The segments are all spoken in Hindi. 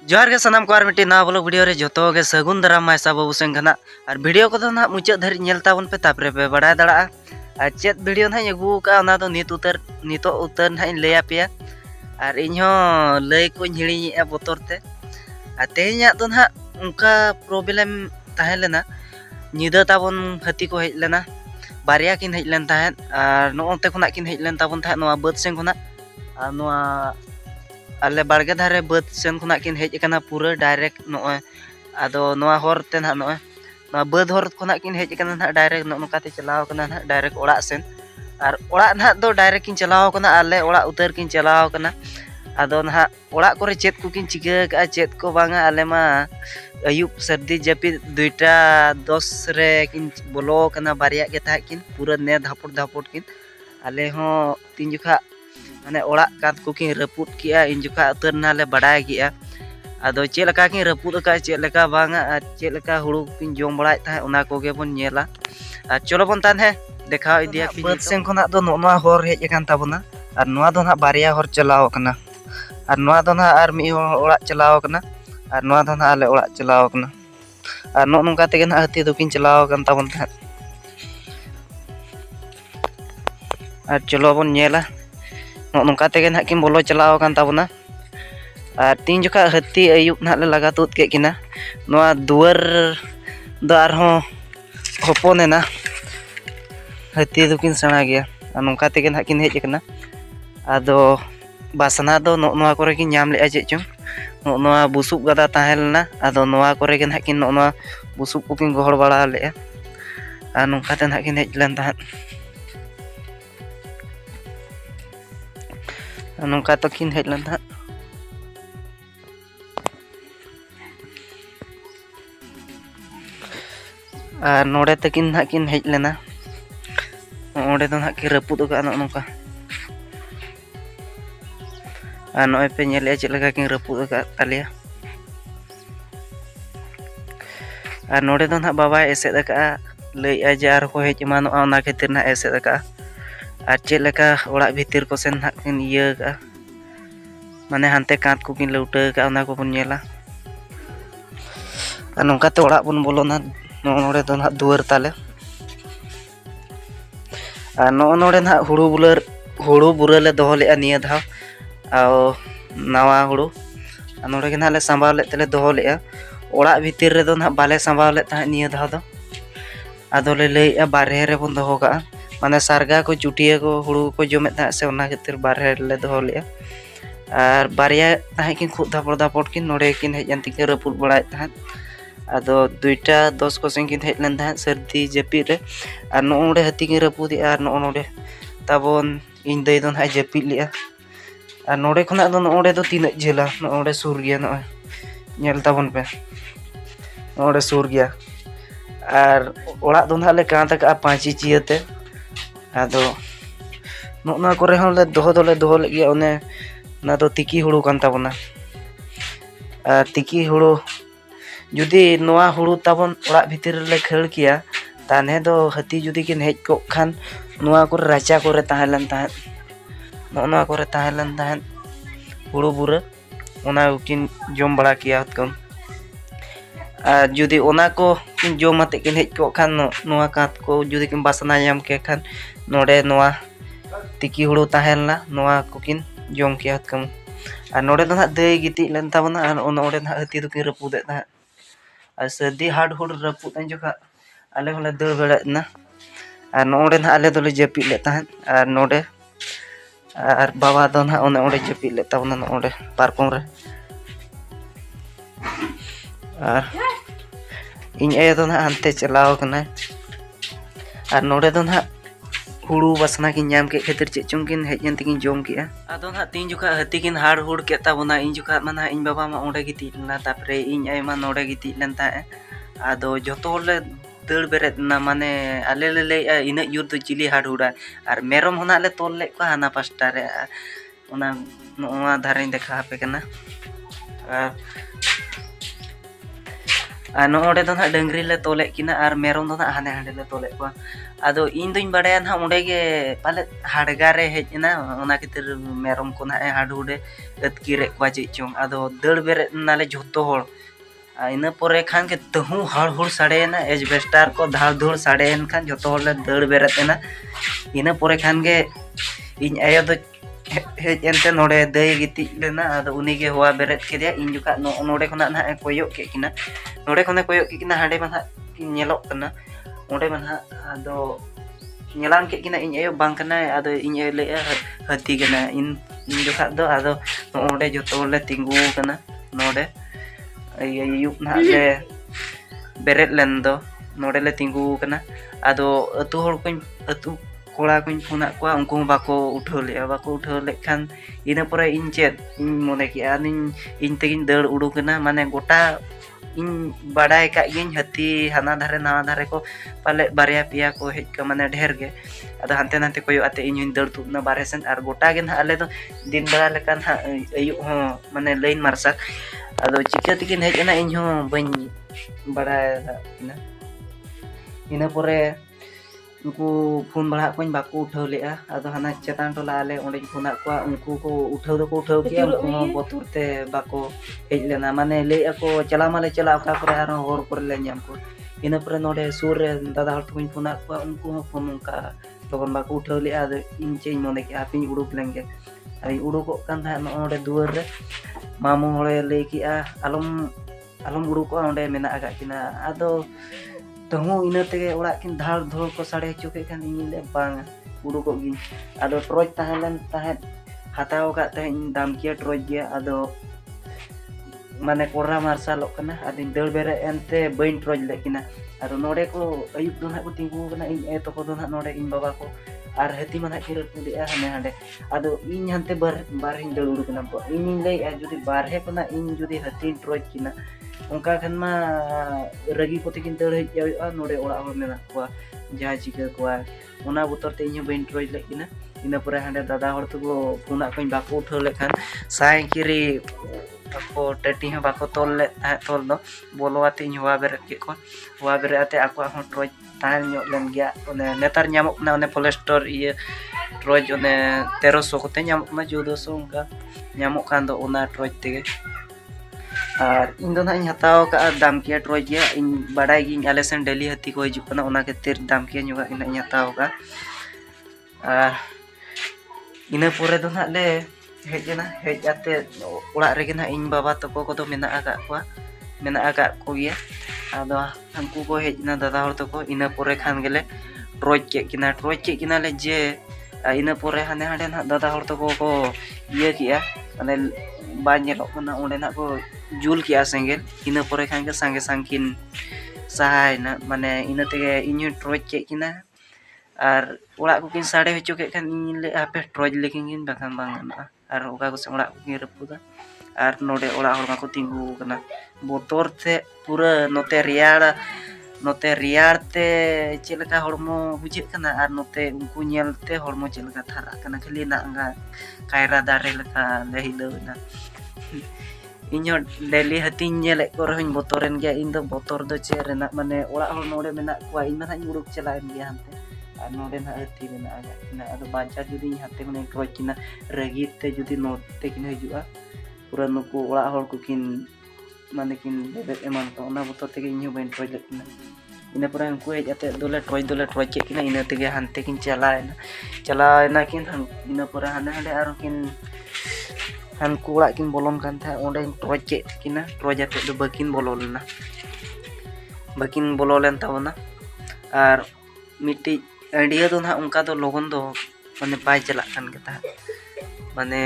जोहार के सनाम को आर मिट्टी ना ब्लॉग वीडियो रे जोतो के सगुन दाराम माइसा बाबू सेंगना और वीडियो को ना मुचाद धरि नेल ताबन पे तापरे पे बड़ा दड़ा और चेत वीडियो ना अगू का ना तो नितो उतर ना लैया पे और इनहो लय को हिड़ी बोतर ते और तेहना तो ना उनका प्रॉब्लम ताहे लेना निदा ताबन हाथी को हेज लेना बारिया किन हेज लेन ताहे और नोते खुना किन हेज लेन ताबन ताहे नोआ बद सें खुना नोआ आले बाड़गे धारे बद सेन खुना किन हेज कना पूरा डायरेक्ट नोय आदो नोआ हर ते ना नोय नोआ बद हर खुना किन हेज कना ना डायरेक्ट नोकाते चलाव कना ना डायरेक्ट ओड़ा सेन और ओड़ा ना दो डायरेक्ट किन चलाव कना आले ओड़ा उतर किन चलाव कना आदो ना ओड़ा करे चेत को किन चिका का चेत को बांगा आले मा अयुब सर्दी जपी 2:10 रे किन बोलो कना बारिया के था किन पूरा ने धापुट किन आले हो तीन जुखा माने ओड़ा कात को किन रपुट किया इन जुखा उतर नाले बड़ाय किया आदो चेलका किन रपुट का चेलका बांगा चेलका हुड़ू किन जोम बड़ाय था उना कोगे बन नेला चलो बन तान है देखाव इदिया बद सें खना दो नोआ हर हेज कान ताबना और नोआ दो ना बारिया हर चलाव कना और नोआ दो ना आर मी ओड़ा चलाव कना और नोआ दो ना आले ओड़ा चलाव कना और नो नोका तेगे ना हाथी दो किन चलाव कान ताबन था और चलो बन नेला नोका तेगे ना किन बोलो चलाव कान ताबना और तीन जुका हाथी अयुब ना ले लगा तुत के किना नोआ दुआर दो आरहो होपोनेना हाथी दो किन सणा गया और नोका तेगे ना किन हेज कना आदो बासना दो नोआ करे किन नाम ले चेचो नोआ बुसुब गदा ताहेलना आदो नोआ करे के ना किन नोआ बुसुब को किन गोहड़ बड़ा ले और नोका ते ना किन हेज लेन ता नोका तो किन हेज लेन ता नोड़े तकिन ना किन हेज लेना ओंडे तो ना कि रपुद का नोका नोए पे नेले चेक लगा किन रपुद का तालिया और नोड़े तो ना बाबा एसेद का लई आजार हो हेज मानोआ ओना खातिर ना एसेद का और चेक लगा ओड़ा भीतर को सेन ना किन इया का माने हानते कांत को किन लौटा का ओना को बन नेला नोका ते ओड़ा बन बोलोना नोड़े तो ना दुआर ताले नोड़े ना हुड़ू बुरा ले दोहो ले निया धाव नवा हुड़ू नोड़े के ना ले संभाव ले तेले दोहो ले ओड़ा भीतर रे दो ना बाले संभाव ले ता निया धाव दो आदो ले लई बारहे रे बन दोहो का माने सारगा को चुटिया को हुड़ू को जमे ता से ओना खातिर बारहे ले दोहो ले और बारिया ता किन खुद दापड़ किन नोड़े किन हेज अंति के रपुट बड़ाय ता आदो 2:10 को सें किन हेज लेन ता सर्दी जपी रे और नोड़े हाथी किन रपुदी और नोड़े ताबन इन दई दो ना जपी लिया और नोड़े खना दो नोड़े दो तीन झेला नोड़े सुर गया नोय नेल ताबन पे नोड़े सुर गया और ओड़ा दो ना ले कांत का पांची चियते आदो नोना करे हम ले दोहो ले गया ओने ना दो तिकी हुड़ू कान ताबना तिकी हुड़ू जुदी नोआ हुड़ू ताबन ओड़ा भीतर ले खेल किया ताने दो हाथी जुदी किन हेज को खान नोआ को राचा को रे ताहेलन ताहे नोना को रे ताहेलन ताहे हुड़ू बुरा ओना किन जोम बड़ा किया कम जुदी ओना को किन जोम मते किन हेज को खान नोआ कात को जुदी किन बासना याम के खान नोड़े नोआ तिकी हुड़ू ताहेलना नोआ को किन जोम किया कम और नोड़े दो ना दई गिति लेन ताबना और नोड़े ना हाथी दो किन रपुदे ता और सर्दी हाड़ हुड़ रपुद जोखा आले होले दर बेड़ा ना और नोड़े ना आले दोले जपी ले ता और नोड़े और बाबा दो ना ओने ओड़े जपी ले ताबना नोड़े पार्कों रे और इन ए दो ना अंते चलाव कना और नोड़े दो ना हुड़ू बसना किन नाम के खातिर चे चुंकिन हेजन तकिन जोम किया आदो ना तीन जुखा हाथी किन हाड़ हुड़ के ताबना इन जुखा माना इन बाबा मा ओंडे गिति लेना तापरे इन आयमा नोड़े गिति लेन ता आदो जतो ले दड़ बेरेद ना माने आले ले ले इन युद्ध चिली हाड़ हुड़ा और मेरम होना ले तोल ले को हाना पास्टा रे ओना नोआ धारे देखा पे कना ar node do na dengri le tolek kina ar merom do na hane hande le tolek ko ado in duñ badaya na onde ge pale hadgare hejna ona kitir merom ko na hadude atkire kwa che chong ado dad bere nale jhoto hor ina pore khan ke tahu har hur sade na asbestar ko dhar dhur sade en khan joto hor le dad bere tena ina pore khan ge in ayo do hej ente node dei giti lena ado uni ge hoa beret kedia in juga node khona na koyok ke kina node khone koyok ke kina hande mana nyelok kana onde mana ado nyelang ke kina in ayo bang kana ado in ayo le hati kana in juga do ado onde joto le tinggu kana node ayuk na le beret lendo node le tinggu kana ado atu hor ko atu kola ko phuna ko unku bako uthau le khan ina pore in chet in mone ki anin in tegin dad udu kana mane gota in badai ka gin hati hana dhare na dhare ko pale barya pia ko hej ka mane dher ge ado hante nante koyo ate in dad tu na bare sen ar gota gen ale do din bala lekan ayu ho mane lain marsak ado chika tikin hej na in ho ban badai ina pore उनको फोन बढ़ा को बाको उठाव ले आदो हना चेतान टोला आले ओंडे फोन को उनको को उठाव के उनको बतुर ते बाको हेज लेना माने ले को चला माले चला का करे आरो होर पर ले ᱧᱟᱢ को ᱤᱱᱟᱹ ᱯᱚᱨᱮ ᱱᱚᱰᱮ ᱥᱩᱨ ᱨᱮ ᱫᱟᱫᱟ ᱦᱚᱲ ᱛᱟᱠᱚᱧ ᱯᱷᱳᱱᱟᱫ ᱠᱚᱣᱟ ᱩᱱᱠᱩ ᱦᱚᱸ ᱯᱷᱳᱱ ᱚᱱᱠᱟ ᱛᱚᱠᱷᱚᱱ ᱵᱟᱠᱚ ᱩᱴᱷᱟᱹᱣ ᱞᱮᱜᱼᱟ ᱟᱫᱚ ᱤᱧ ᱪᱮᱫ ᱤᱧ ᱢᱚᱱᱮ ᱠᱮᱜᱼᱟ ᱦᱟᱯᱮᱧ ᱩᱰᱩᱠ ᱞᱮᱱᱜᱮ ᱟᱨᱤᱧ ᱩᱰᱩᱠᱚᱜ ᱠᱟᱱ ᱛᱟᱦᱮᱸᱫ ᱱᱚᱰᱮ ᱫᱩᱣᱟᱹᱨ ᱨᱮ ᱢᱟᱢᱩ ᱦᱚᱲᱮ ᱞᱟᱹᱭ ᱠᱮᱜᱼᱟ ᱟᱞᱚᱢ ᱩᱰᱩᱠᱚᱜᱼᱟ ᱚᱸᱰᱮ ᱢᱮᱱᱟᱜ ᱟᱠᱟᱫ ᱠᱤᱱᱟ ᱟᱫᱚ तहु इन तेगे ओड़ा किन धाड़ धोड़ को साड़े हचो के खान इन ले बांग उडुको गिन आदो ट्रॉच ताहेलन ताहेत हताव का तहे इन दाम किया ट्रॉच गया आदो माने कोरा मार्शल कना आदिन दड़ बेरे एनते बइन ट्रॉच लेकिना आदो नोडे को अयुब दो ना को तिंगु कना इन ए तको दो ना नोडे इन बाबा को आर हती माना किर पुदिया हने हंडे आदो इन हंते बार हिन दड़ उडुकना को इन ले जुदी बारहे कना इन जुदी हती ट्रॉच किना उनका खान मा रगी को तिकिन दड़ हेज जायोआ नोडे ओड़ा हर मेना को जहां चिका को ओना बोतर ते इन बइन ट्रॉच लेकिना इन परे हंडे दादा हर तो फोना को बाको उठाव लेखान साय किरी को टटी ह बाको तोल ले तोल दो बोलोआते इन हुआ बेरे के को हुआ बेरे आते आको ह ट्रॉच ताहल ᱧᱚᱜ len gya one netar nyamok na one polestor iye ट्रॉच one 1300 kote nyamok na 1400 onka nyamok kan do ona ट्रॉच tege और इन दो ना इन हताव का दाम किया ट्रॉच गया इन बड़ा गिन आले सेन डेली हती को हिजुक कना ओना खातिर दाम किया नुगा इन हताव का और इन पोरे दो ना ले हेज आते ओड़ा रेगे ना इन बाबा तको को तो मेना आका को गया आदो हमकु को हेज ना दादा हर तको इन पोरे खान गेले ट्रॉच के किना ले जे इन पोरे हाने हाडे ना दादा हर तको को ये किया माने बा ñelok kana onde na ko jul ki asengel ina pore khan ke sange sangkin sahai na mane ina tege inyu troj ke kina ar orak ko kin sade hocho ke kan in le ape troj lekin kin bakan bang na ar oka ko orak ko kin repuda ar node orak hor ma ko tinggu kana botor te pura note riar te chelaka hormo bujit kana ar note unku nyel te hormo chelaka thara kana khali na nga kaira dare leka lehilo na inyo daily hati nyelek ko rohing botoren gya in do botor do cherena mane orak hor node mena kwa in na nyuruk chelain gya hante ar node na hati mena aga na ado baca judi hate mane troj kina regit te judi note kina hijua pura nuku orak hor ko kin mane kin bebet eman ko ona botor tege inyo bain troj lekina ina pura unku hej ate dole troj ke kina ina tege hante kin chalaena kin ina pura hane hade aro kin hanku orak kin bolon kan tha onde troj ke kina troj ate do bakin bolo len tabona ar miti idea do na unka do logon do mane bai chalak kan kata mane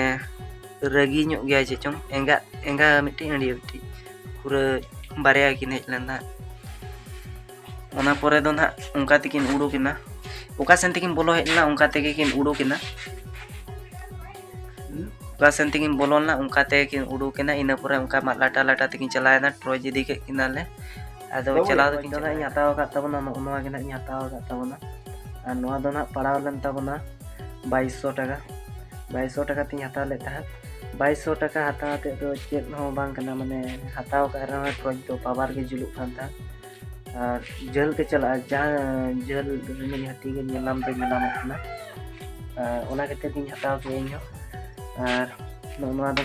ragi nyok gya je chong enga miti idea miti pura barya kin hej len na ona pore do na unka tikin udukina oka sen tikin bolo hej na unka tege kin udukina oka sen tikin bolon na unka tege kin udukina ina pore unka mat lata tikin chalaena troj idi ke kinale ado chalaw tikin na nyataw ka tabona no onwa gina nyataw ka tabona ar noa do na padaw len tabona 2200 টাকা 2200 টাকা তিন hataw le ta 2200 टाका हाताव ते दो चेत हो बांग कना माने हाताव का रहा टॉर्च दो पावर के जुलुक खान था और जल के चला जहां जल रिमिल हटी के नीलाम दे नीलाम अपना ओना के ते हाताव के इन और नोमा दो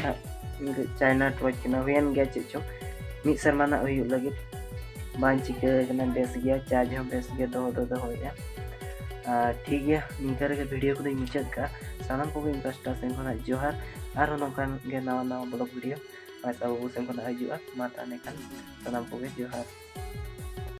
चाइना टॉर्च के नवेन गया चेचो मिद शर्मा ना हुई लगे बांग चिके कना बेस गया चार्ज हम बेस गया दो होया ठीक है निकर के वीडियो को मुचाद का सानाम को इंटरेस्ट से जोहार और नौकान के नवा नवा ब्लॉग वीडियो माइसा बाबू से हजूआ माता ने सानाम को जोहार।